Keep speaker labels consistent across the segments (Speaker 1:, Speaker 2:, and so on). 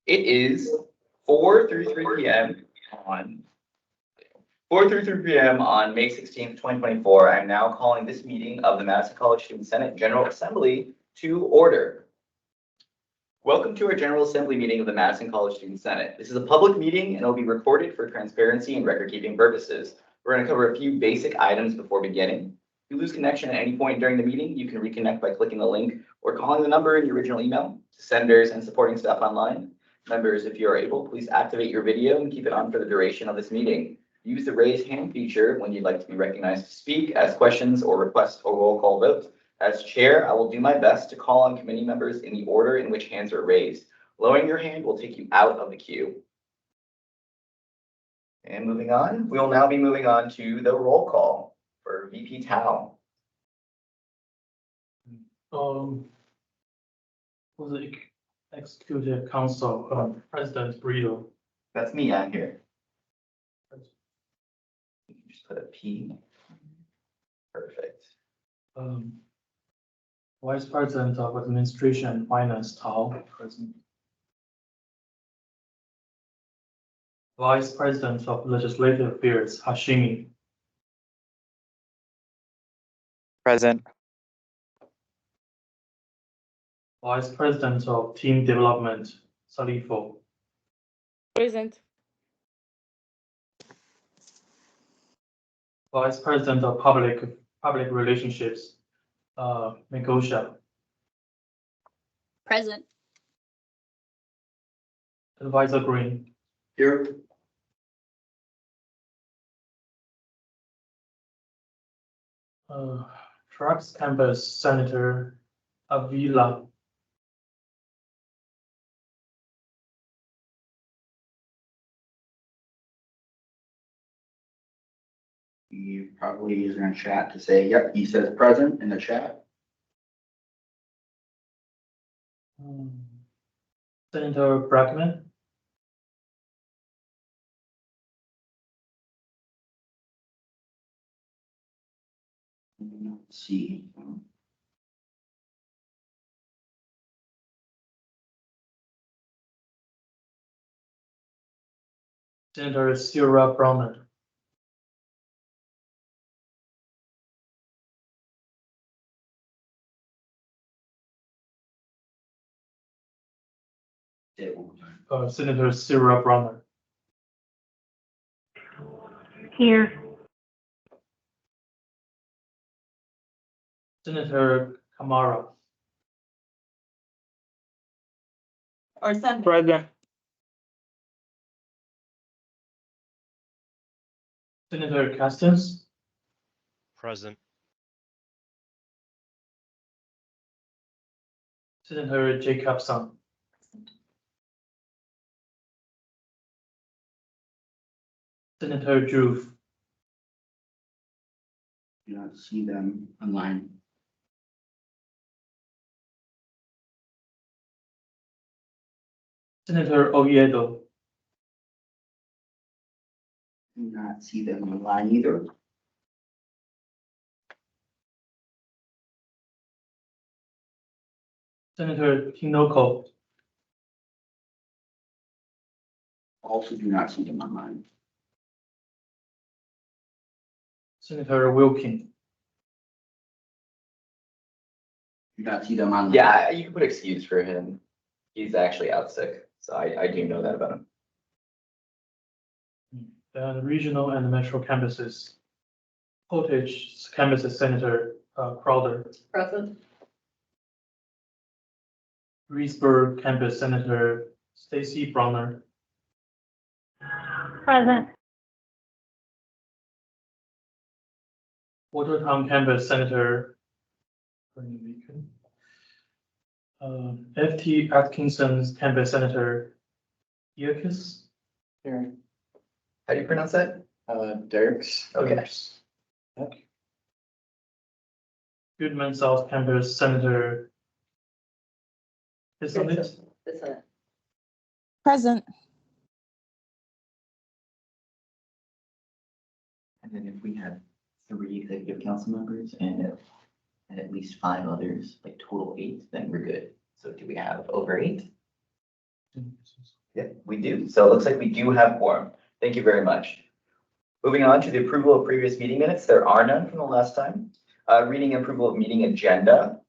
Speaker 1: It is 4:33 p.m. on 4:33 p.m. on May 16th, 2024. I'm now calling this meeting of the Madison College Student Senate General Assembly to order. Welcome to our General Assembly meeting of the Madison College Student Senate. This is a public meeting and it will be recorded for transparency and record-keeping purposes. We're going to cover a few basic items before beginning. If you lose connection at any point during the meeting, you can reconnect by clicking the link or calling the number in the original email. To senders and supporting staff online, members, if you are able, please activate your video and keep it on for the duration of this meeting. Use the raise hand feature when you'd like to be recognized to speak, ask questions, or request a roll call vote. As chair, I will do my best to call on committee members in the order in which hands are raised. Lowering your hand will take you out of the queue. And moving on, we will now be moving on to the roll call for VP Tao.
Speaker 2: For the Executive Council, President Brito.
Speaker 1: That's me on here. Just put a P. Perfect.
Speaker 2: Vice President of Administration and Finance, Tao, present. Vice President of Legislative Affairs, Hashimi.
Speaker 3: Present.
Speaker 2: Vice President of Team Development, Salifo.
Speaker 4: Present.
Speaker 2: Vice President of Public Relationships, Megosha.
Speaker 4: Present.
Speaker 2: Advisor Green.
Speaker 1: Here.
Speaker 2: Trucks Campus Senator Avila.
Speaker 5: He probably is in a chat to say, yep, he says present in the chat.
Speaker 2: Senator Brackman.
Speaker 5: Let's see.
Speaker 2: Senator Sarah Browner. Senator Sarah Browner.
Speaker 4: Here.
Speaker 2: Senator Kamara.
Speaker 4: Or Senator.
Speaker 3: Present.
Speaker 2: Senator Castens.
Speaker 6: Present.
Speaker 2: Senator Jacobson. Senator Drew.
Speaker 5: Do not see them online.
Speaker 2: Senator Oviedo.
Speaker 5: Do not see them online either.
Speaker 2: Senator Tinoco.
Speaker 5: Also do not see them online.
Speaker 2: Senator Wilkin.
Speaker 5: Do not see them online.
Speaker 1: Yeah, you can put excuse for him. He's actually out sick, so I do know that about him.
Speaker 2: And regional and metro campuses. Portage campuses, Senator Crowder.
Speaker 4: Present.
Speaker 2: Reedsburg campus, Senator Stacy Browner.
Speaker 4: Present.
Speaker 2: Watertown campus, Senator Bernie Beacon. FT Atkinson campus, Senator Yerkes.
Speaker 3: Here.
Speaker 1: How do you pronounce that?
Speaker 3: Dirks.
Speaker 1: Okay.
Speaker 2: Goodman South campus, Senator Bissonnette.
Speaker 4: Present.
Speaker 1: And then if we have 3 executive council members and at least 5 others, like total 8, then we're good. So do we have over 8? Yeah, we do. So it looks like we do have quorum. Thank you very much. Moving on to the approval of previous meeting minutes. There are none from the last time. Reading and approval of meeting agenda.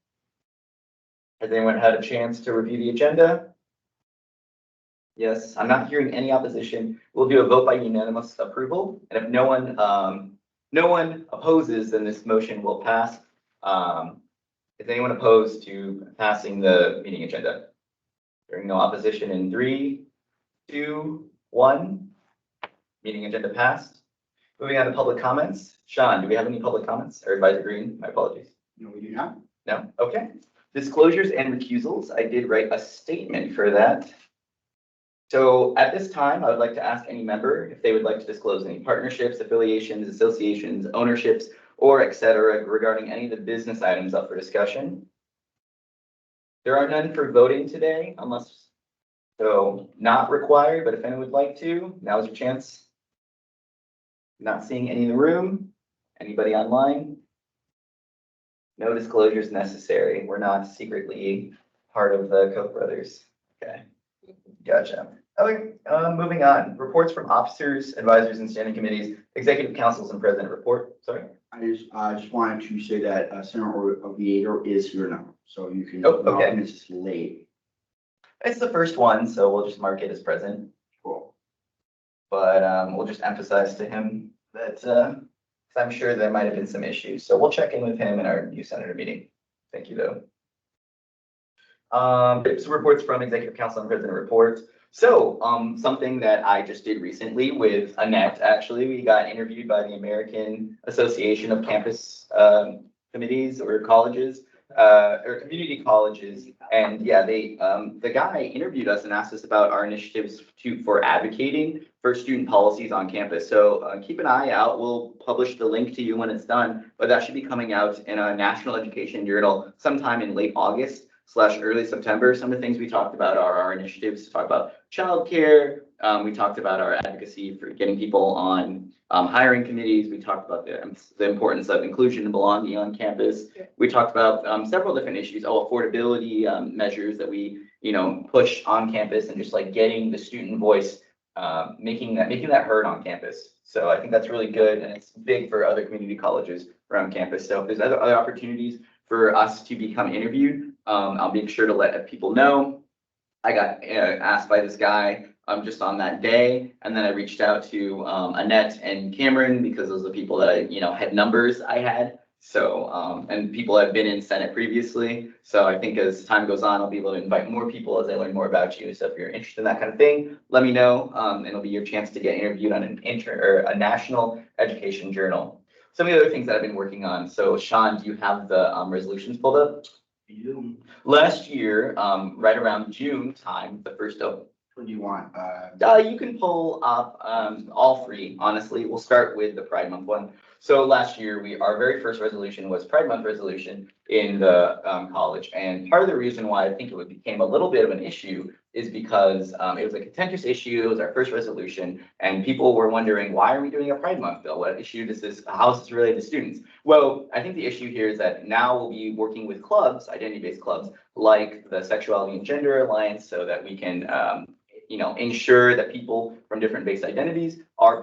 Speaker 1: Has anyone had a chance to review the agenda? Yes, I'm not hearing any opposition. We'll do a vote by unanimous approval. And if no one opposes, then this motion will pass. Is anyone opposed to passing the meeting agenda? Hearing no opposition in 3, 2, 1. Meeting agenda passed. Moving on to public comments. Sean, do we have any public comments? Or Advisor Green? My apologies.
Speaker 5: No, we do not.
Speaker 1: No? Okay. Disclosures and recusals. I did write a statement for that. So at this time, I would like to ask any member if they would like to disclose any partnerships, affiliations, associations, ownerships, or et cetera regarding any of the business items up for discussion. There are none for voting today unless, so not required, but if anyone would like to, now's your chance. Not seeing any in the room. Anybody online? No disclosures necessary. We're not secretly part of the Koch brothers. Okay, gotcha. Okay, moving on. Reports from officers, advisors, and standing committees, executive councils, and president report. Sorry.
Speaker 5: I just wanted to say that Senator Oviedo is here now, so you can.
Speaker 1: Oh, okay.
Speaker 5: It's late.
Speaker 1: It's the first one, so we'll just mark it as present.
Speaker 5: Cool.
Speaker 1: But we'll just emphasize to him that 'cause I'm sure there might have been some issues. So we'll check in with him in our new senator meeting. Thank you, though. So reports from executive council and president reports. So something that I just did recently with Annette, actually, we got interviewed by the American Association of Campus Committees or Colleges. Or community colleges, and yeah, the guy interviewed us and asked us about our initiatives for advocating for student policies on campus. So keep an eye out. We'll publish the link to you when it's done, but that should be coming out in a national education journal sometime in late August/early September. Some of the things we talked about are our initiatives to talk about childcare. We talked about our advocacy for getting people on hiring committees. We talked about the importance of inclusion and belonging on campus. We talked about several different issues, affordability measures that we, push on campus and just like getting the student voice, making that heard on campus. So I think that's really good, and it's big for other community colleges around campus. So if there's other opportunities for us to become interviewed, I'll make sure to let people know. I got asked by this guy just on that day, and then I reached out to Annette and Cameron because those are the people that I, had numbers I had. So and people have been in Senate previously. So I think as time goes on, I'll be able to invite more people as I learn more about you. So if you're interested in that kind of thing, let me know, and it'll be your chance to get interviewed on a national education journal. Some of the other things that I've been working on. So Sean, do you have the resolutions pulled up?
Speaker 5: You.
Speaker 1: Last year, right around June time, the first of.
Speaker 5: What do you want?
Speaker 1: You can pull up all three, honestly. We'll start with the Pride Month one. So last year, our very first resolution was Pride Month resolution in the college. And part of the reason why I think it became a little bit of an issue is because it was a contentious issue. It was our first resolution. And people were wondering, why are we doing a Pride Month bill? What issue does this, how is this related to students? Well, I think the issue here is that now we'll be working with clubs, identity-based clubs, like the Sexuality and Gender Alliance, so that we can ensure that people from different base identities are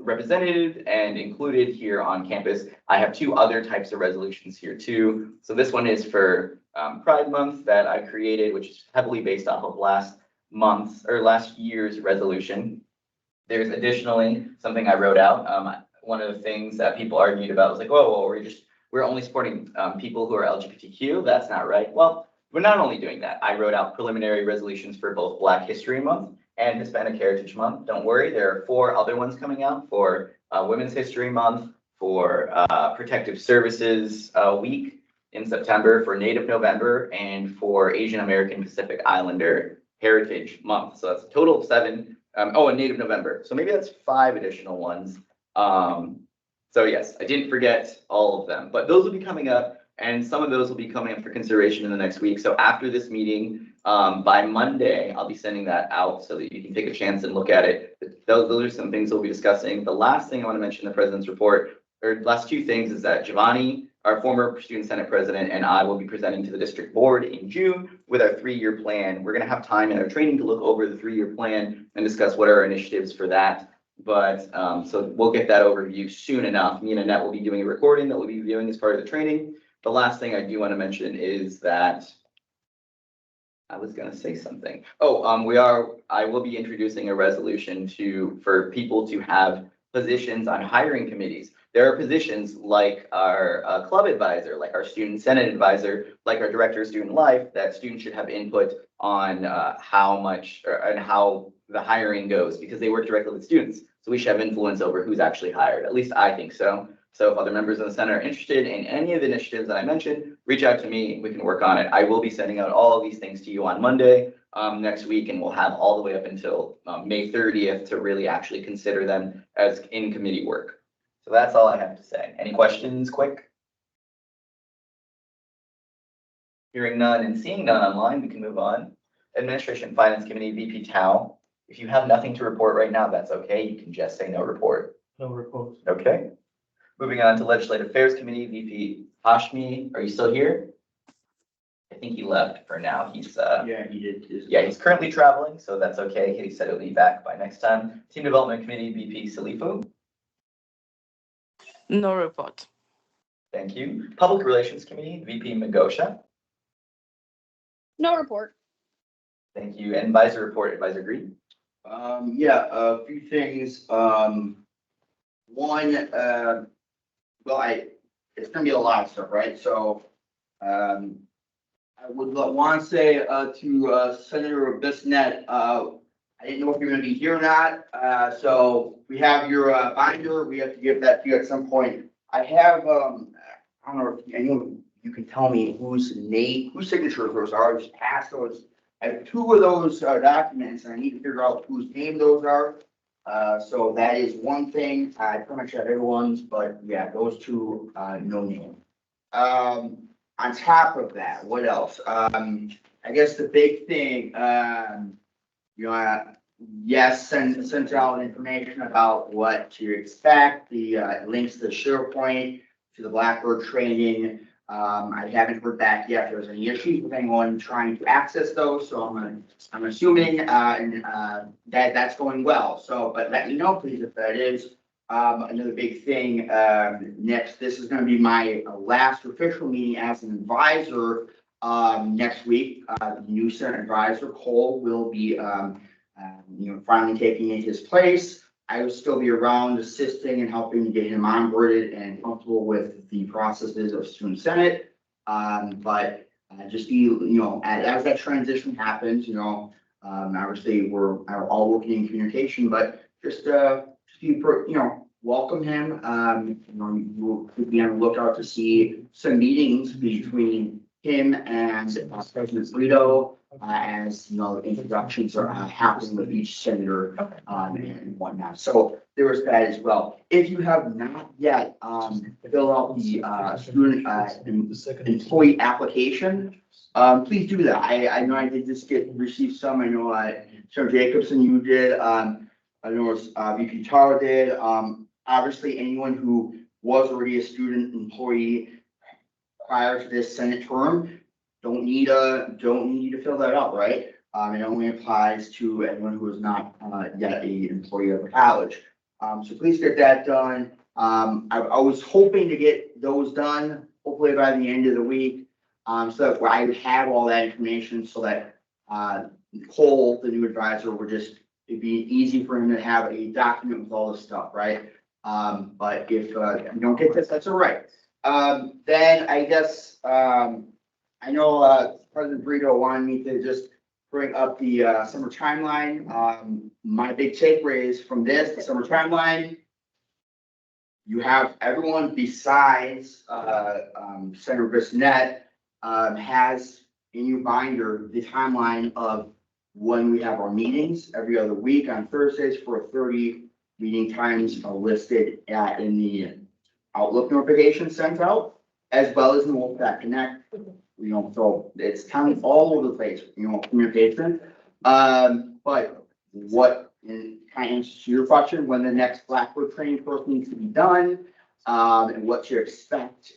Speaker 1: represented and included here on campus. I have two other types of resolutions here too. So this one is for Pride Month that I created, which is heavily based off of last year's resolution. There's additionally something I wrote out. One of the things that people argued about was like, oh, well, we're only supporting people who are LGBTQ. That's not right. Well, we're not only doing that. I wrote out preliminary resolutions for both Black History Month and Hispanic Heritage Month. Don't worry, there are 4 other ones coming out for Women's History Month, for Protective Services Week in September, for Native November, and for Asian American Pacific Islander Heritage Month. So that's a total of 7. And Native November. So maybe that's 5 additional ones. So yes, I didn't forget all of them, but those will be coming up. And some of those will be coming up for consideration in the next week. So after this meeting, by Monday, I'll be sending that out so that you can take a chance and look at it. Those are some things we'll be discussing. The last thing I want to mention in the president's report, or last 2 things, is that Giovanni our former student senate president, and I will be presenting to the district board in June with our 3-year plan. We're going to have time in our training to look over the 3-year plan and discuss what are our initiatives for that. But so we'll get that overview soon enough. Me and Annette will be doing a recording that we'll be viewing as part of the training. The last thing I do want to mention is that I was going to say something. Oh, I will be introducing a resolution for people to have positions on hiring committees. There are positions like our club advisor, like our student senate advisor, like our director of student life, that students should have input on how much and how the hiring goes, because they work directly with students. So we should have influence over who's actually hired. At least I think so. So if other members of the Senate are interested in any of the initiatives that I mentioned, reach out to me. We can work on it. I will be sending out all of these things to you on Monday next week, and we'll have all the way up until May 30th to really actually consider them as in committee work. So that's all I have to say. Any questions, quick? Hearing none and seeing none online, we can move on. Administration Finance Committee, VP Tao. If you have nothing to report right now, that's okay. You can just say no report.
Speaker 2: No report.
Speaker 1: Okay. Moving on to Legislative Affairs Committee, VP Hashmi. Are you still here? I think he left for now. He's
Speaker 5: Yeah, he did.
Speaker 1: he's currently traveling, so that's okay. He said he'll be back by next time. Team Development Committee, VP Salifu.
Speaker 4: No report.
Speaker 1: Thank you. Public Relations Committee, VP Magosha.
Speaker 4: No report.
Speaker 1: Thank you. And Advisor Report, Advisor Green.
Speaker 5: Yeah, a few things. One, it's gonna be a lot of stuff, right? So, I would want to say, to, Senator Bissonnette, I didn't know if you're gonna be here or not. So we have your, binder. We have to give that to you at some point. I have, I don't know if anyone, you can tell me whose signatures those are. Just pass those. I have 2 of those documents, and I need to figure out whose name those are. So that is one thing. I pretty much have everyone's, but yeah, those 2, no name. On top of that, what else? I guess the big thing, yes, send out information about what to expect, the links to the SharePoint, to the Blackboard training. I haven't heard back yet if there's any issues with anyone trying to access those, so I'm assuming that that's going well. So, but let me know, please, if that is. Another big thing, next, this is gonna be my last official meeting as an advisor next week. The new Senate advisor, Cole, will be finally taking in his place. I will still be around assisting and helping to get him onboarded and comfortable with the processes of student senate. But just be, as that transition happens, obviously we're all working in communication, but just be, welcome him. You'll be on the lookout to see some meetings between him and President Brito, as introductions are happening with each senator and whatnot. So there was that as well. If you have not yet filled out the student employee application, please do that. I know I did just receive some. I know Senator Jacobson, you did. I know VP Taro did. Obviously, anyone who was already a student employee prior to this Senate term don't need to fill that out, right? It only applies to anyone who is not yet a employee of the college. So please get that done. I was hoping to get those done hopefully by the end of the week, so that I would have all that information, so that Cole, the new advisor, it'd be easy for him to have a document with all this stuff, right? But if you don't get this, that's all right. Then I guess, I know President Brito wanted me to just bring up the summer timeline. My big takeaways from this, the summer timeline, you have everyone besides Senator Bissonnette has in your binder the timeline of when we have our meetings every other week on Thursdays for 30 meeting times are listed in the Outlook notification sent out, as well as in the Wolfpack Connect. So it's kind of all over the place, communication. But what kind of answers to your question, when the next Blackboard training course needs to be done, and what to expect.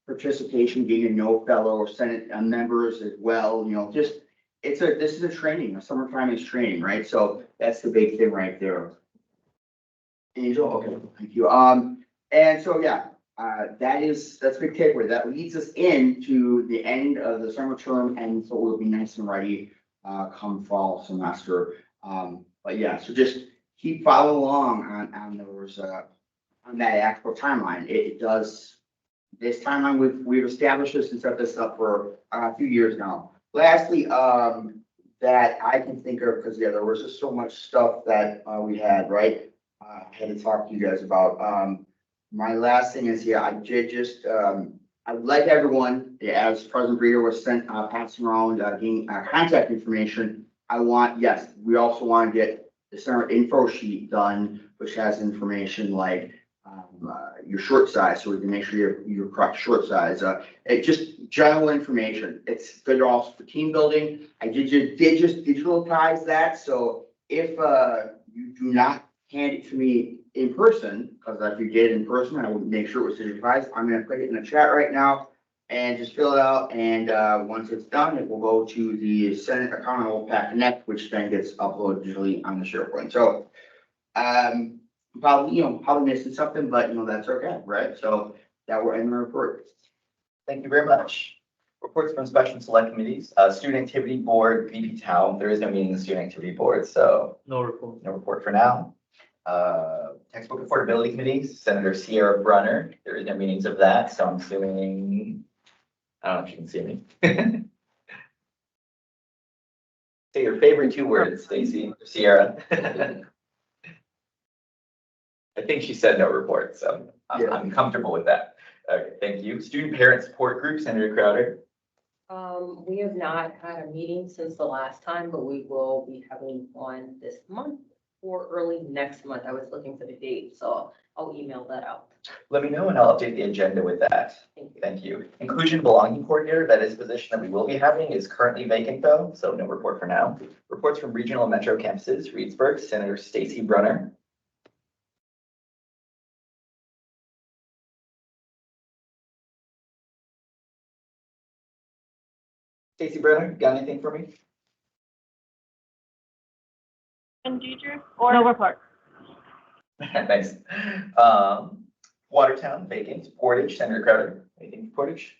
Speaker 5: Participation, getting to know fellow Senate members as well, just, this is a training, summertime is training, right? So that's the big thing right there. Angel, okay, thank you. And so, yeah, that's a big takeaway. That leads us into the end of the summer term, and so we'll be nice and ready, come fall semester. But yeah, so just keep following along on those, on that actual timeline. It does, this timeline, we've established this and set this up for a few years now. Lastly, that I can think of, because yeah, there was just so much stuff that we had, right? I had to talk to you guys about. My last thing is, yeah, I did just, I would like everyone, as President Breeder was passing around, getting contact information. Yes, we also want to get the center info sheet done, which has information like your short size, so we can make sure you're correct short size. It just general information. It's good also for team building. I did just digitalize that, so if you do not hand it to me in person, because if you did in person, I would make sure it was digitized. I'm going to put it in the chat right now and just fill it out. And once it's done, it will go to the Senate Accountable Pack Connect, which then gets uploaded digitally on the SharePoint. So probably missing something, but that's okay, right? So that we're in the report.
Speaker 1: Thank you very much. Reports from special and select committees, Student Activity Board, VP Town. There is no meeting in the Student Activity Board, so
Speaker 2: No report.
Speaker 1: no report for now. Textbook Affordability Committee, Senator Sierra Brunner. There is no meetings of that, so I'm assuming, I don't know if you can see me. Say your favorite two words, Stacy, Sierra. I think she said no report, so I'm comfortable with that. Okay, thank you. Student Parent Support Group, Senator Crowder.
Speaker 7: We have not had a meeting since the last time, but we will be having one this month or early next month. I was looking for the date, so I'll email that out.
Speaker 1: Let me know and I'll update the agenda with that.
Speaker 7: Thank you.
Speaker 1: Thank you. Inclusion Belonging Coordinator, that is a position that we will be having, is currently vacant though, so no report for now. Reports from regional and metro campuses, Reedsburg, Senator Stacy Brunner. Stacy Brunner, got anything for me?
Speaker 4: And Deidre? Or no report.
Speaker 1: Nice. Watertown, vacant. Portage, Senator Crowder, anything for Portage?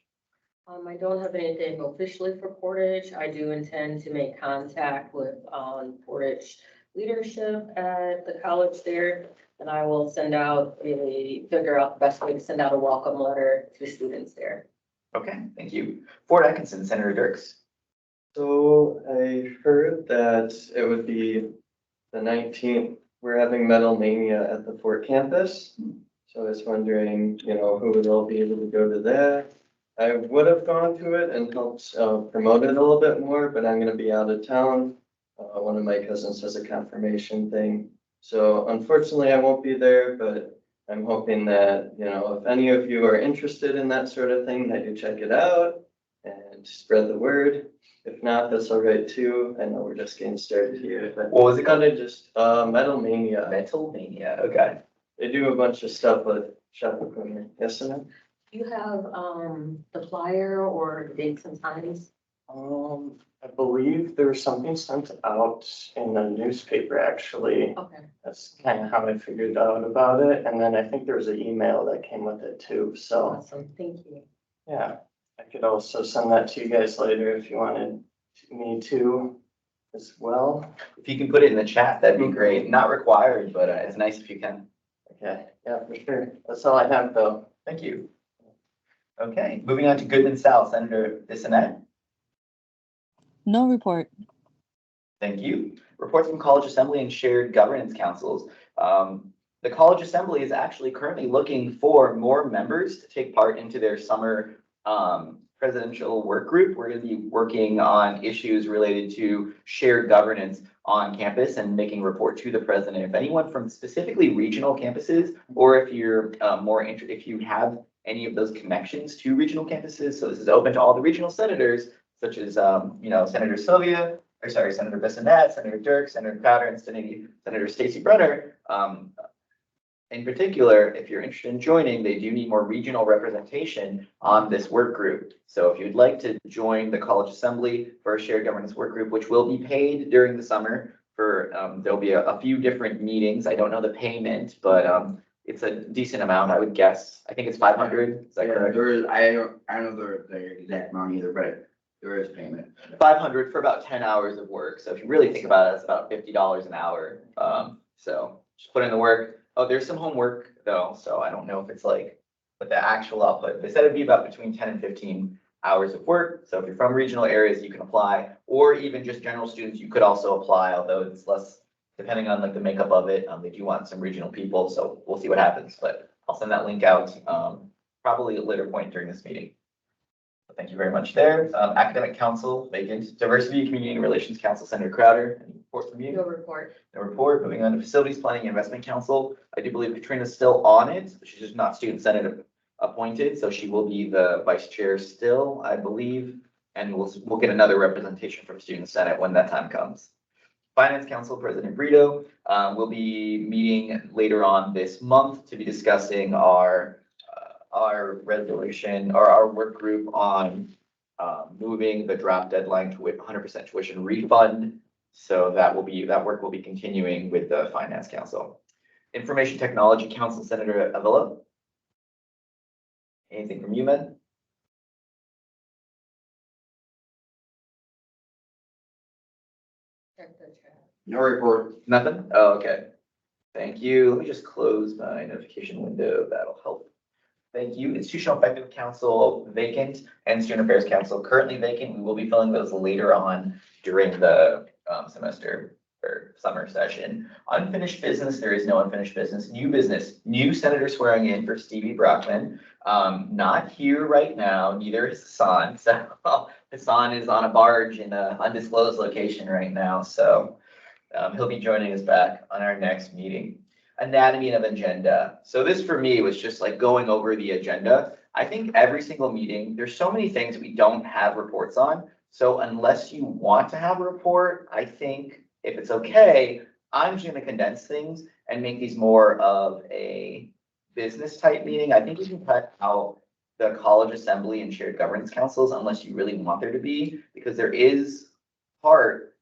Speaker 7: I don't have anything officially for Portage. I do intend to make contact with Portage leadership at the college there, and I will figure out the best way to send out a welcome letter to students there.
Speaker 1: Okay, thank you. Fort Atkinson, Senator Dirks.
Speaker 3: So I heard that it would be the 19th. We're having Metal Mania at the Fort campus. So I was wondering, who would all be able to go to that. I would have gone to it and helped promote it a little bit more, but I'm going to be out of town. One of my cousins has a confirmation thing. So unfortunately, I won't be there, but I'm hoping that, if any of you are interested in that sort of thing, that you check it out and spread the word. If not, that's all right too. I know we're just getting started here, but
Speaker 1: What was it called?
Speaker 3: kind of just Metal Mania.
Speaker 1: Metal Mania, okay.
Speaker 3: They do a bunch of stuff with shop equipment. Yes, sir?
Speaker 7: Do you have the flyer or dates and times?
Speaker 8: I believe there was something sent out in the newspaper, actually.
Speaker 7: Okay.
Speaker 8: That's kind of how I figured out about it. And then I think there was an email that came with it too. So,
Speaker 7: Awesome. Thank you.
Speaker 8: yeah, I could also send that to you guys later if you wanted me to as well.
Speaker 1: If you can put it in the chat, that'd be great. Not required, but it's nice if you can.
Speaker 8: Okay, yeah, for sure. That's all I have though.
Speaker 1: Thank you. Okay, moving on to Goodman South, Senator Bissonnette.
Speaker 9: No report.
Speaker 1: Thank you. Reports from College Assembly and Shared Governance Councils. The College Assembly is actually currently looking for more members to take part into their summer presidential work group. We're going to be working on issues related to shared governance on campus and making a report to the president. If anyone from specifically regional campuses, or if you're if you have any of those connections to regional campuses, so this is open to all the regional senators, such as Senator Senator Bissonnette, Senator Dirks, Senator Crowder, and Senator Stacy Brunner. In particular, if you're interested in joining, they do need more regional representation on this work group. So if you'd like to join the College Assembly for a shared governance work group, which will be paid during the summer for, there'll be a few different meetings. I don't know the payment, but, it's a decent amount, I would guess. I think it's 500, is that
Speaker 5: Yeah,
Speaker 1: correct?
Speaker 5: there is, I don't know the exact amount either, but there is payment.
Speaker 1: 500 for about 10 hours of work. So if you really think about it, it's about $50 an hour. So just put in the work. Oh, there's some homework though, so I don't know if it's like, but the actual output, they said it'd be about between 10 and 15 hours of work. So if you're from regional areas, you can apply, or even just general students, you could also apply, although it's less, depending on like the makeup of it. They do want some regional people, so we'll see what happens, but I'll send that link out, probably at a later point during this meeting. Thank you very much there. Academic Council, vacant. Diversity, Community and Relations Council, Senator Crowder. Any report from you?
Speaker 7: No report.
Speaker 1: No report. Moving on to Facilities Planning and Investment Council. I do believe Katrina's still on it. She's just not student senate appointed, so she will be the vice chair still, I believe. And we'll get another representation from student senate when that time comes. Finance Council, President Brito, will be meeting later on this month to be discussing our resolution or our work group on moving the drop deadline to 100% tuition refund. So that work will be continuing with the Finance Council. Information Technology Council, Senator Avila. Anything from you, men?
Speaker 7: Check the chat.
Speaker 5: No report.
Speaker 1: Nothing? Oh, okay. Thank you. Let me just close my notification window. That'll help. Thank you. Institutional Effective Council vacant and Student Affairs Council currently vacant. We will be filling those later on during the semester or summer session. Unfinished business, there is no unfinished business. New business, new senator swearing in for Stevie Brockman. Not here right now, neither is Hassan. So Hassan is on a barge in an undisclosed location right now. So he'll be joining us back on our next meeting. Anatomy of agenda. So this for me was just like going over the agenda. I think every single meeting, there's so many things we don't have reports on. So unless you want to have a report, I think if it's okay, I'm just gonna condense things and make these more of a business type meeting. I think you can cut out the college assembly and shared governance councils unless you really want there to be, because there is part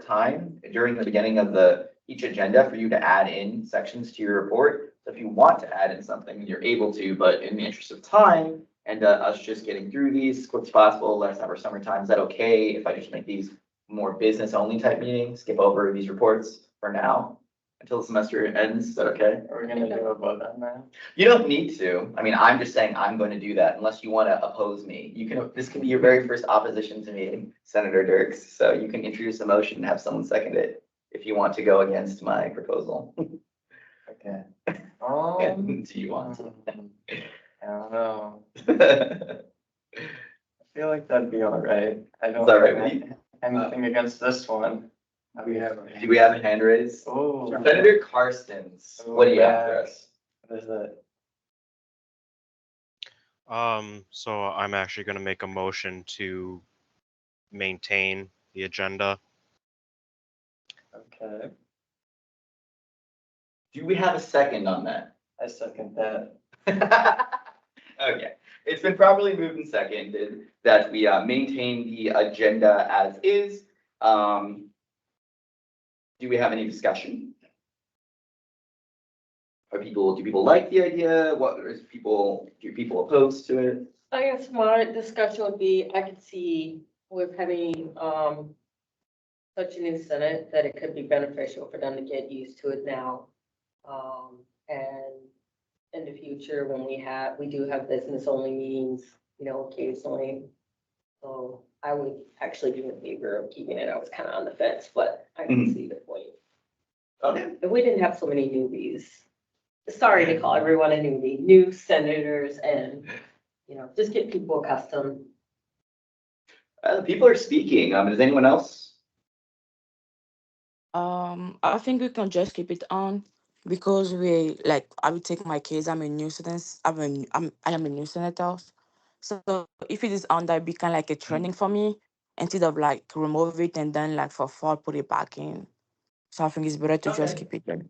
Speaker 1: time during the beginning of each agenda for you to add in sections to your report. So if you want to add in something, you're able to, but in the interest of time and us just getting through these as quick as possible, last over summertime, is that okay if I just make these more business only type meetings, skip over these reports for now until the semester ends? Is that okay?
Speaker 8: Are we gonna do a vote on that?
Speaker 1: You don't need to. I mean, I'm just saying I'm going to do that unless you want to oppose me. This could be your very first opposition to me, Senator Dirks. So you can introduce a motion and have someone second it if you want to go against my proposal.
Speaker 8: Okay.
Speaker 1: Do you want to?
Speaker 8: I don't know.
Speaker 1: It's
Speaker 8: I feel like that'd be all right. I don't
Speaker 1: all right
Speaker 8: have
Speaker 1: with you.
Speaker 8: anything against this one.
Speaker 1: Do we have a hand raised?
Speaker 8: Oh,
Speaker 1: Senator Carstens, what do you have for us?
Speaker 8: what is it?
Speaker 6: So I'm actually gonna make a motion to maintain the agenda.
Speaker 8: Okay,
Speaker 1: Do we have a second on that?
Speaker 8: I second that.
Speaker 1: Okay, it's been properly moved and seconded that we maintain the agenda as is. Do we have any discussion? Do people like the idea? Do people opposed to it?
Speaker 7: I guess my discussion would be, I could see with having, such a new Senate, that it could be beneficial for them to get used to it now. And in the future, when we do have business only meetings, occasionally. So I would actually be in favor of keeping it. I was kind of on the fence, but I can see the point.
Speaker 1: Okay.
Speaker 7: If we didn't have so many newbies, sorry to call everyone a newbie, new senators and, just get people accustomed.
Speaker 1: People are speaking. Does anyone else?
Speaker 10: I think we can just keep it on because I will take my case. I'm a new student. I am a new senator. So if it is on, that be kind of like a training for me instead of like remove it and then like for fall put it back in. So I think it's better to just
Speaker 1: Okay.
Speaker 10: keep it there.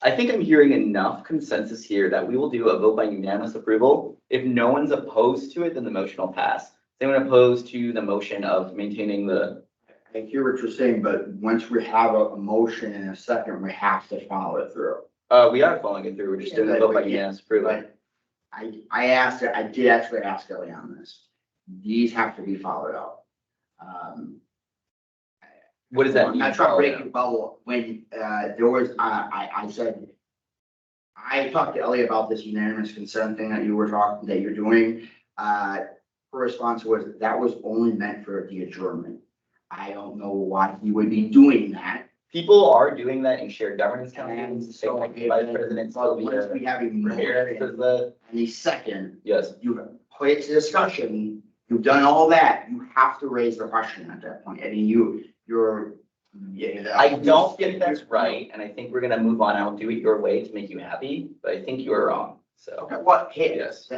Speaker 1: I think I'm hearing enough consensus here that we will do a vote by unanimous approval. If no one's opposed to it, then the motion will pass. Is anyone opposed to the motion of maintaining the,
Speaker 5: I hear what you're saying, but once we have a motion in a second, we have to follow it through.
Speaker 1: we are following it through, we're just doing a vote by unanimous approval.
Speaker 5: But I did actually ask Ellie on this. These have to be followed up.
Speaker 1: What does that
Speaker 5: I'm
Speaker 1: mean?
Speaker 5: not trying to break your bubble. When, there was, I said, I talked to Ellie about this unanimous consent thing that you're doing. Her response was, that was only meant for the adjournment. I don't know why he would be doing that.
Speaker 1: People are doing that in shared governance
Speaker 5: And
Speaker 1: councils.
Speaker 5: so,
Speaker 1: Vice President
Speaker 5: but once we have a
Speaker 1: Premier
Speaker 5: motion
Speaker 1: says that,
Speaker 5: and a second,
Speaker 1: yes.
Speaker 5: you put it to discussion, you've done all that, you have to raise the question at that point. I mean, you're. Yeah,
Speaker 1: I don't think that's right, and I think we're gonna move on. I'll do it your way to make you happy, but I think you're wrong, so.
Speaker 5: Okay, what, hey,
Speaker 1: Yes.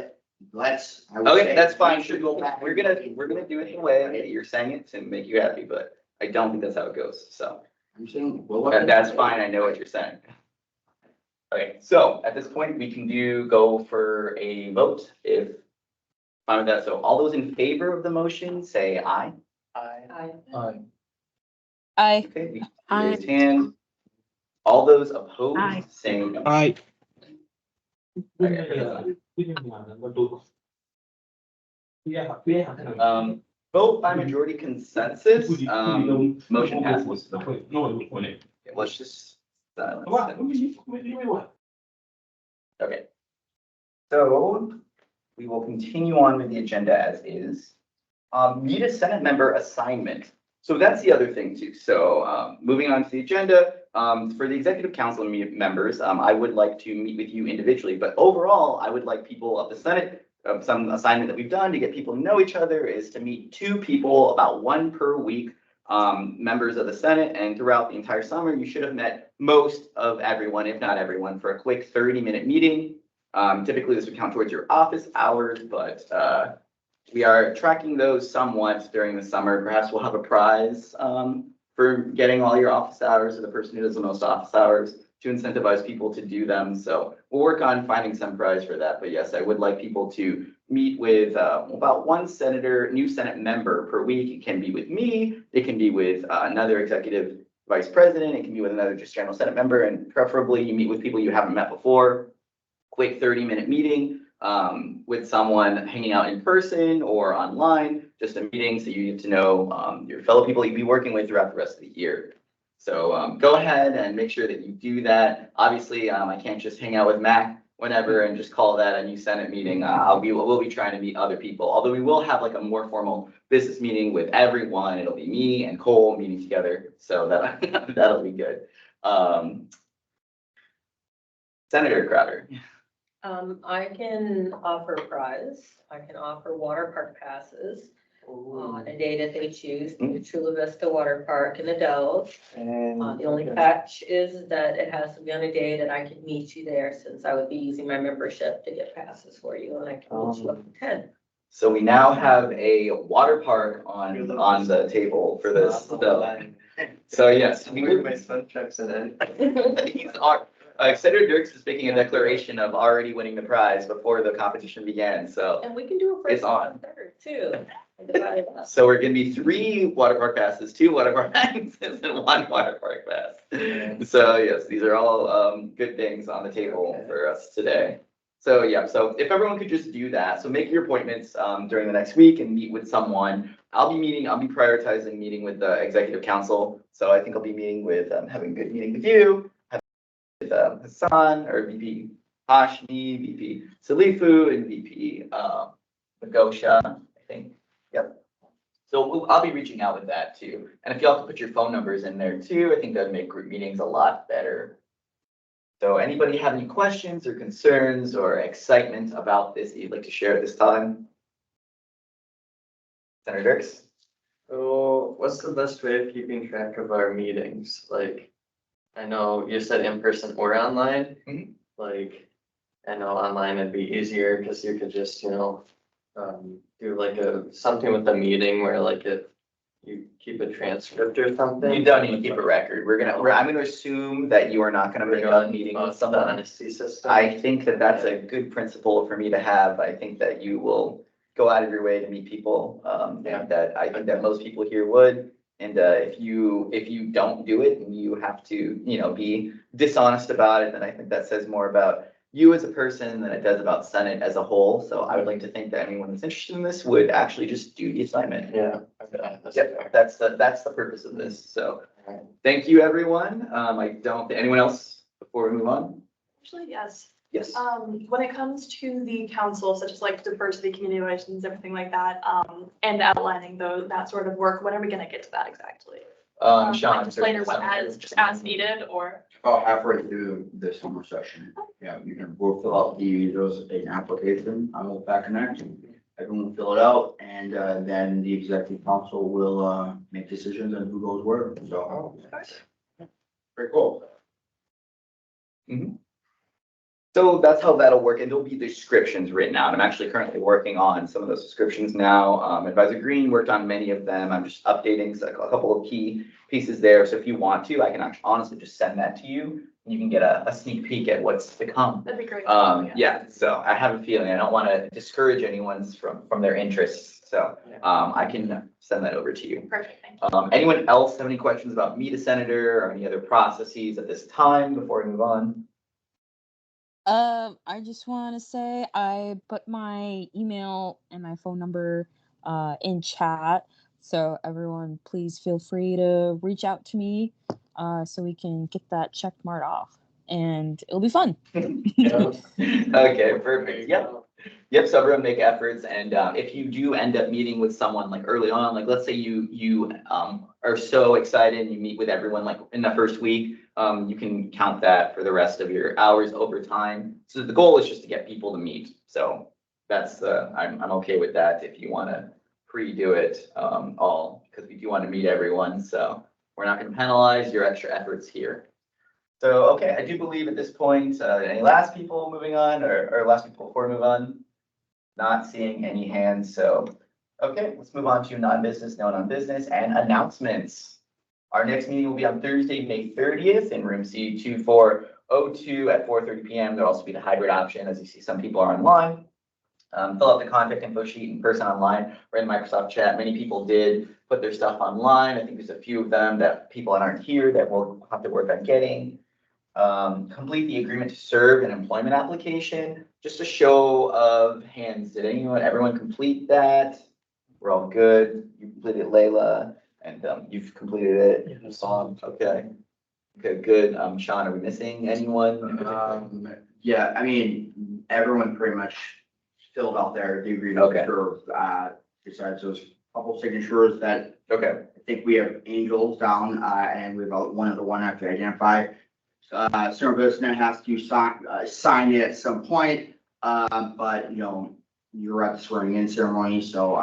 Speaker 5: let's. I would
Speaker 1: Okay,
Speaker 5: say
Speaker 1: that's fine.
Speaker 5: we should go back.
Speaker 1: We're gonna do it the way that you're saying it to make you happy, but I don't think that's how it goes, so.
Speaker 5: I'm saying, well. look at
Speaker 1: That's
Speaker 5: it.
Speaker 1: fine, I know what you're saying. Okay, so at this point, we can go for a vote if fine with that. So all those in favor of the motion, say aye.
Speaker 2: Aye.
Speaker 9: Aye.
Speaker 1: Okay, we
Speaker 10: Aye.
Speaker 1: raised hand. All those opposed,
Speaker 9: Aye.
Speaker 1: say no.
Speaker 6: Aye.
Speaker 1: Vote by majority consensus, motion passes. Let's just silence. Okay. So we will continue on with the agenda as is. Need a Senate member assignment. So that's the other thing too. So moving on to the agenda, for the executive council members, I would like to meet with you individually, but overall, I would like people of the Senate, some assignment that we've done to get people to know each other is to meet 2 people, about 1 per week, members of the Senate, and throughout the entire summer, you should have met most of everyone, if not everyone, for a quick 30-minute meeting. Typically, this would count towards your office hours, but we are tracking those somewhat during the summer. Perhaps we'll have a prize for getting all your office hours, or the person who does the most office hours, to incentivize people to do them. So we'll work on finding some prize for that. But yes, I would like people to meet with about 1 new Senate member per week. It can be with me. It can be with another executive vice president. It can be with another just general Senate member. And preferably you meet with people you haven't met before. Quick 30-minute meeting with someone hanging out in person or online, just a meeting so you get to know your fellow people you'll be working with throughout the rest of the year. So go ahead and make sure that you do that. Obviously, I can't just hang out with Mac whenever and just call that a new Senate meeting. We'll be trying to meet other people, although we will have like a more formal business meeting with everyone. It'll be me and Cole meeting together, so that'll be good. Senator Crowder.
Speaker 7: I can offer a prize. I can offer water park passes on a day that they choose, the Chula Vista Water Park in the Dells. The only catch is that it has to be on a day that I can meet you there, since I would be using my membership to get passes for you, and I can meet you up at 10.
Speaker 1: So we now have a water park on the table for this. So yes.
Speaker 3: My son checks it in.
Speaker 1: He's Senator Dirks is making a declaration of already winning the prize before the competition began, so.
Speaker 7: And we can do a
Speaker 1: It's
Speaker 7: first
Speaker 1: on.
Speaker 7: and third too. Divide it up.
Speaker 1: So we're gonna be 3 water park passes, 2 water park passes, and 1 water park pass. So yes, these are all good things on the table for us today. So yeah, so if everyone could just do that, so make your appointments during the next week and meet with someone. I'll be prioritizing meeting with the executive council. So I think I'll be meeting with, having a good meeting with you, with Hassan or VP Hashmi, VP Salifu, and VP Magosha, I think. Yep. So I'll be reaching out with that too. And if y'all could put your phone numbers in there too, I think that'd make group meetings a lot better. So anybody have any questions or concerns or excitement about this that you'd like to share at this time? Senator Dirks?
Speaker 3: So what's the best way of keeping track of our meetings? Like, I know you said in person or online.
Speaker 1: Mhm.
Speaker 3: Like, I know online would be easier because you could just, do like something with the meeting where like if you keep a transcript or something?
Speaker 1: You don't need to keep a record. I'm gonna assume that you are not gonna bring up meeting with
Speaker 3: The
Speaker 1: someone.
Speaker 3: honesty system?
Speaker 1: I think that that's a good principle for me to have. I think that you will go out of your way to meet people,
Speaker 3: Yeah.
Speaker 1: and that I think that most people here would. And, if you don't do it and you have to, be dishonest about it, then I think that says more about you as a person than it does about Senate as a whole. So I would like to think that anyone that's interested in this would actually just do the assignment.
Speaker 3: Yeah. Okay, that's
Speaker 1: Yep,
Speaker 3: fair.
Speaker 1: that's the purpose of this. So thank you, everyone. Anyone else before we move on?
Speaker 4: Actually, yes.
Speaker 1: Yes.
Speaker 4: When it comes to the council, such as like diversity, community relations, everything like that, and outlining that sort of work, when are we gonna get to that exactly?
Speaker 1: Sean.
Speaker 4: Like just later, just as needed, or?
Speaker 5: About halfway through the summer session. Yeah, you can both fill out those an application on the Back Connect. Everyone will fill it out and then the executive council will make decisions on who goes where. So. Very cool.
Speaker 1: So that's how that'll work, and there'll be descriptions written out. I'm actually currently working on some of those descriptions now. Advisor Green worked on many of them. I'm just updating a couple of key pieces there. So if you want to, I can actually honestly just send that to you. You can get a sneak peek at what's to come.
Speaker 4: That'd be great.
Speaker 1: Yeah, so I have a feeling, I don't want to discourage anyone's from their interests. So, I can send that over to you.
Speaker 4: Perfect, thank you.
Speaker 1: Anyone else have any questions about Meet a Senator or any other processes at this time before we move on?
Speaker 9: I just want to say I put my email and my phone number in chat, so everyone please feel free to reach out to me so we can get that check marked off, and it'll be fun.
Speaker 1: Okay, perfect. Yep, so everyone make efforts, and if you do end up meeting with someone like early on, like let's say you are so excited and you meet with everyone like in the first week, you can count that for the rest of your hours over time. So the goal is just to get people to meet. So that's I'm okay with that if you want to pre-do it all, because we do want to meet everyone. So we're not going to penalize your extra efforts here. So, okay, I do believe at this point, any last people moving on or last people before we move on? Not seeing any hands, so, okay, let's move on to non-business, no non-business, and announcements. Our next meeting will be on Thursday, May 30th in room C2402 at 4:30 p.m. There'll also be the hybrid option, as you see some people are online. Fill out the contact info sheet in person, online, or in Microsoft chat. Many people did put their stuff online. I think there's a few of them that people that aren't here that we'll have to work on getting. Complete the agreement to serve an employment application. Just a show of hands. Did everyone complete that? We're all good. You completed it, Layla, and you've completed it.
Speaker 2: Yes.
Speaker 1: Okay. Okay, good. Sean, are we missing anyone?
Speaker 5: Yeah, I mean, everyone pretty much filled out the agreement.
Speaker 1: Okay.
Speaker 5: Besides those couple signatures that
Speaker 1: Okay.
Speaker 5: I think we have Angels down, and we've got one other one I have to identify. Senator Bissonnette has to sign it at some point, but you're at the swearing in ceremony, so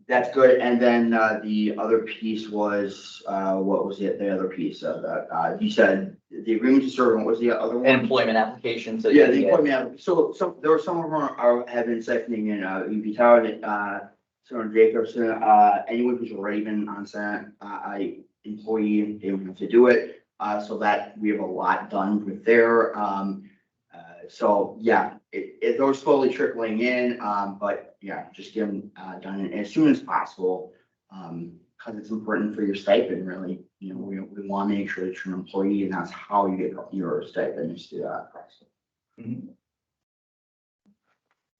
Speaker 5: that's good. And then the other piece was what was it? The other piece of that you said the agreement to serve. What was the other one?
Speaker 1: An employment application. So
Speaker 5: Yeah, the employment. So there were some of them have been siphoning in. UP Tower, Senator Jacobson, anyone who's already been on Senate employee, they would have to do it. So that we have a lot done with there. So yeah, they're slowly trickling in, but yeah, just get them done as soon as possible. Because it's important for your stipend, really. We want to make sure that you're an employee, and that's how you get your stipend is through that process.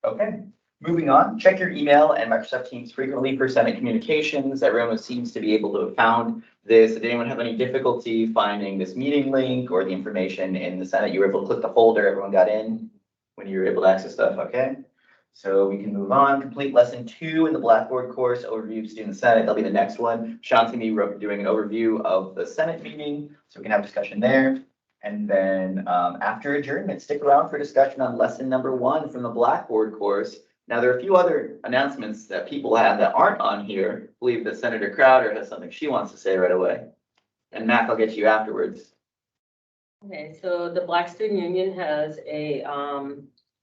Speaker 1: Okay, moving on. Check your email and Microsoft Teams frequently for Senate communications. Everyone seems to be able to have found this. Did anyone have any difficulty finding this meeting link or the information in the Senate? You were able to click the folder, everyone got in when you were able to access stuff, okay? So we can move on. Complete lesson 2 in the Blackboard course, overview of student Senate. That'll be the next one. Sean's gonna be doing an overview of the Senate meeting, so we can have discussion there. And then after adjournment, stick around for discussion on lesson number 1 from the Blackboard course. Now, there are a few other announcements that people have that aren't on here. I believe that Senator Crowder has something she wants to say right away. And Mac, I'll get to you afterwards.
Speaker 7: Okay, so the Black Student Union has a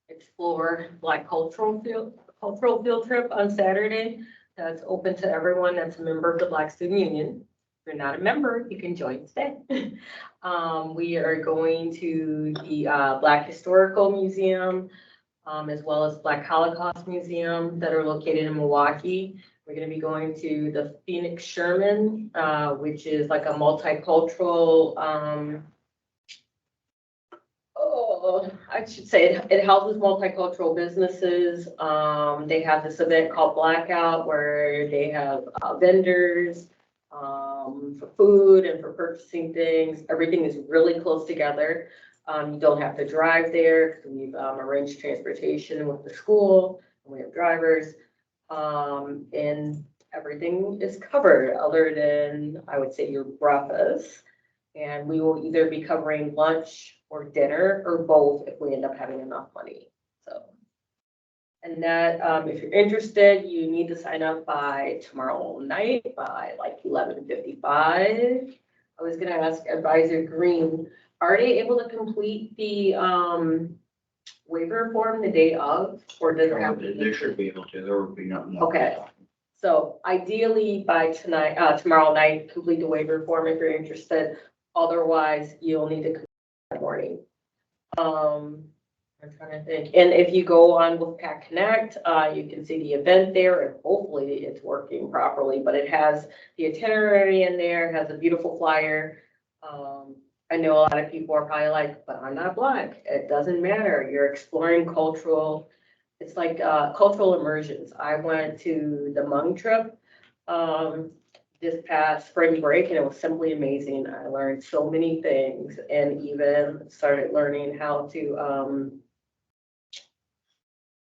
Speaker 7: Explore Black cultural field trip on Saturday. that's open to everyone that's a member of the Black Student Union. If you're not a member, you can join today. We are going to the Black Historical Museum, as well as Black Holocaust Museum that are located in Milwaukee. We're going to be going to the Phoenix Sherman, which is like a multicultural, I should say it houses multicultural businesses. They have this event called Blackout where they have vendors for food and for purchasing things. Everything is really close together. You don't have to drive there because we've arranged transportation with the school and we have drivers. And everything is covered other than, I would say, your breakfast. And we will either be covering lunch or dinner or both if we end up having enough money. So, and that, if you're interested, you need to sign up by tomorrow night by like 11:55. I was gonna ask Advisor Green, are they able to complete the waiver form the day of, or does it have to be?
Speaker 5: They should be able to, there would be nothing.
Speaker 7: Okay. So ideally by tonight, tomorrow night, complete the waiver form if you're interested. Otherwise, you'll need to complete that morning. I'm trying to think. And if you go on Wolfpack Connect, you can see the event there and hopefully it's working properly, but it has the itinerary in there, has a beautiful flyer. I know a lot of people are probably like, but I'm not Black. It doesn't matter. You're exploring cultural, it's like cultural immersions. I went to the Hmong trip this past spring break and it was simply amazing. I learned so many things and even started learning how to,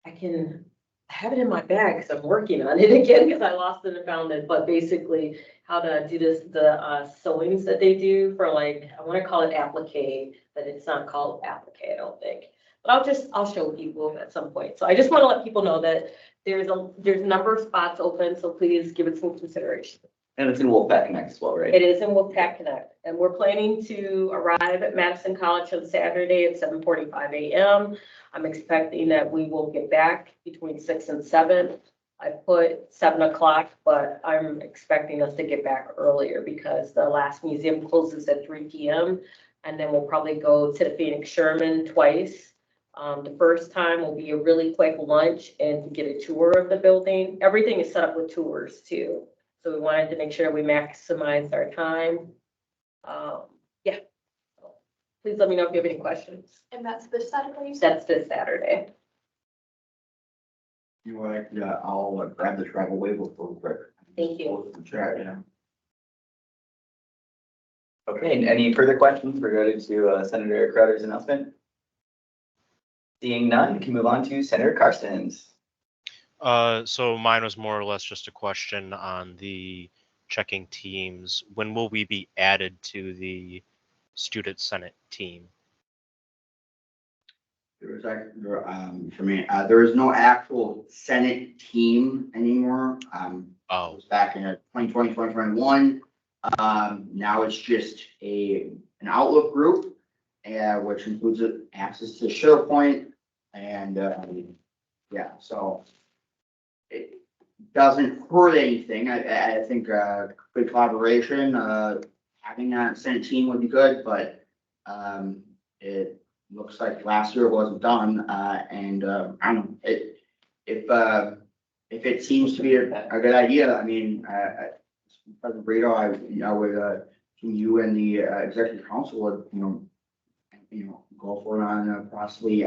Speaker 7: I have it in my bag because I'm working on it again because I lost it and found it, but basically how to do this, the sewings that they do for like, I want to call it applique, but it's not called applique, I don't think. But I'll show people at some point. So I just want to let people know that there's a number of spots open, so please give it some consideration.
Speaker 1: And it's in Wolfpack Connect as well, right?
Speaker 7: It is in Wolfpack Connect, and we're planning to arrive at Madison College on Saturday at 7:45 a.m. I'm expecting that we will get back between 6 and 7. I put 7 o'clock, but I'm expecting us to get back earlier because the last museum closes at 3 p.m. And then we'll probably go to the Phoenix Sherman twice. The first time will be a really quick lunch and get a tour of the building. Everything is set up with tours too. So we wanted to make sure we maximize our time. Yeah. So please let me know if you have any questions.
Speaker 4: And that's this Saturday, you said?
Speaker 7: That's this Saturday.
Speaker 5: You know what, yeah, I'll grab the travel waiver for quick.
Speaker 7: Thank you.
Speaker 5: Chat, yeah.
Speaker 1: Okay, and any further questions regarding to Senator Crowder's announcement? Seeing none, we can move on to Senator Carstens.
Speaker 6: So mine was more or less just a question on the checking teams. When will we be added to the student senate team?
Speaker 5: There was for me, there is no actual Senate team anymore. It
Speaker 6: Oh,
Speaker 5: was back in 2020, 2021. Now it's just an Outlook group, which includes access to SharePoint and, yeah, so it doesn't hurt anything. I think, good collaboration, having that Senate team would be good, but, it looks like last year it wasn't done, and, I don't know, if it seems to be a good idea, I mean, President Brito, I would, you and the executive council would, go for it on possibly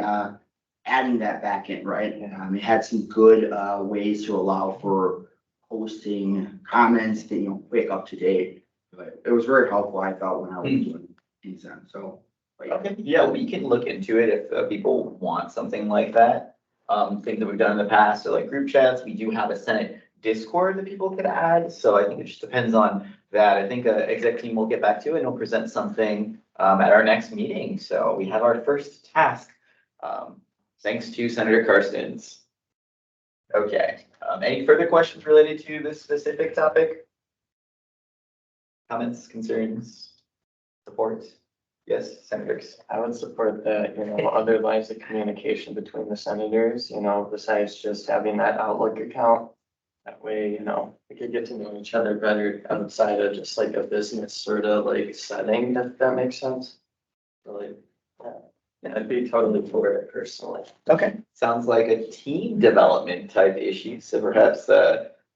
Speaker 5: adding that back in, right? It had some good ways to allow for posting comments, quick, up to date. But it was very helpful, I thought, when I was doing these, so. But,
Speaker 1: Okay, yeah, we can look into it if people want something like that. Things that we've done in the past, so like group chats, we do have a Senate Discord that people could add. So I think it just depends on that. I think the exec team will get back to it and we'll present something at our next meeting. So we have our first task. Thanks to Senator Carstens. Okay, any further questions related to this specific topic? Comments, concerns, support? Yes, senators.
Speaker 8: I would support that, other lines of communication between the senators, besides just having that Outlook account. That way, you know, we could get to know each other better outside of just like a business sort of like setting, if that makes sense. So, like, yeah, I'd be totally for it personally.
Speaker 1: Okay, sounds like a team development type issue, so perhaps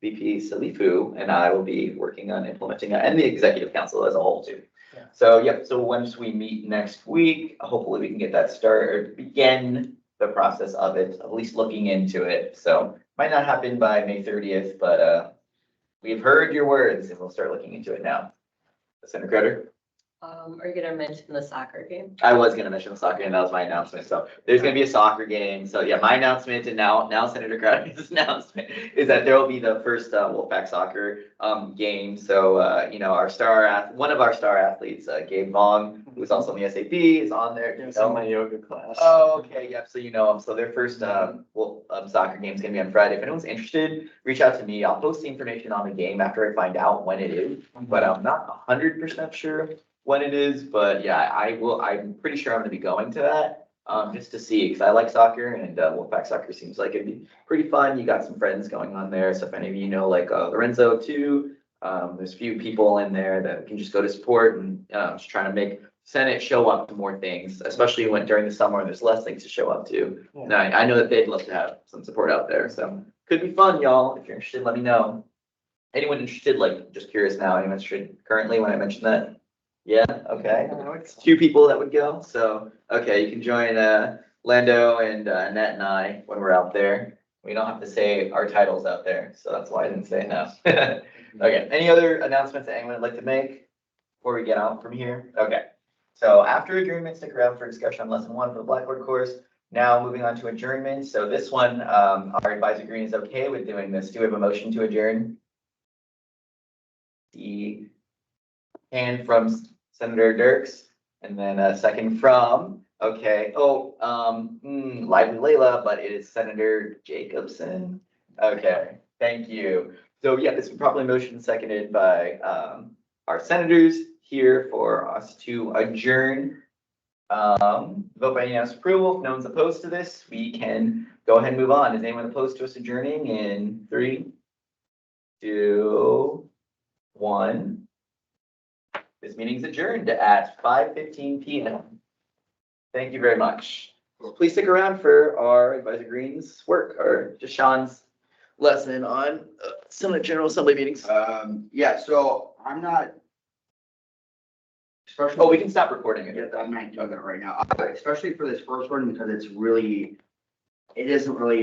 Speaker 1: VP Salifu and I will be working on implementing that, and the executive council as a whole too.
Speaker 8: Yeah.
Speaker 1: So, yep, so once we meet next week, hopefully we can get that started, or begin the process of it, at least looking into it. So might not happen by May 30th, but we've heard your words and we'll start looking into it now. Senator Crowder?
Speaker 7: Are you gonna mention the soccer game?
Speaker 1: I was gonna mention the soccer game, that was my announcement, so there's gonna be a soccer game, so yeah, my announcement and now Senator Crowder's announcement is that there will be the first Wolfpack soccer game, so you know, one of our star athletes, Gabe Vaughn, who's also on the SAP, is on there.
Speaker 8: It was in my yoga class.
Speaker 1: Oh, okay, yep, so you know him, so their first soccer game is gonna be on Friday. If anyone's interested, reach out to me, I'll post the information on the game after I find out when it is, but I'm not 100% sure when it is, but yeah, I'm pretty sure I'm gonna be going to that, just to see, because I like soccer and Wolfpack soccer seems like it'd be pretty fun. You got some friends going on there, so if any of you know like Lorenzo too, there's a few people in there that can just go to support and just trying to make Senate show up to more things, especially when during the summer there's less things to show up to.
Speaker 8: Yeah.
Speaker 1: And I know that they'd love to have some support out there, so could be fun, y'all. If you're interested, let me know. Anyone interested, like, just curious now, anyone interested currently when I mentioned that? Yeah, okay. Two people that would go, so, okay, you can join Lando and Annette and I when we're out there. We don't have to say our titles out there, so that's why I didn't say no. Okay, any other announcements that anyone would like to make before we get out from here? Okay, so after adjournment, stick around for discussion on lesson 1 for the Blackboard course. Now moving on to adjournment, so this one, our advisor green is okay with doing this. Do we have a motion to adjourn? The hand from Senator Dirks, and then a second from, okay, Lively Layla, but it is Senator Jacobson. Okay, thank you. So yeah, this was probably motion seconded by our senators here for us to adjourn. Vote by unanimous approval. If no one's opposed to this, we can go ahead and move on. Is anyone opposed to us adjourning in 3, 2, 1? This meeting's adjourned at 5:15 p.m. Thank you very much. Please stick around for our Advisor Green's work, or just Sean's lesson on some of the General Assembly meetings.
Speaker 5: Yeah, so I'm not. Especially.
Speaker 1: Oh, we can stop recording it.
Speaker 5: Yeah, I'm not doing that right now, especially for this first one, because it isn't really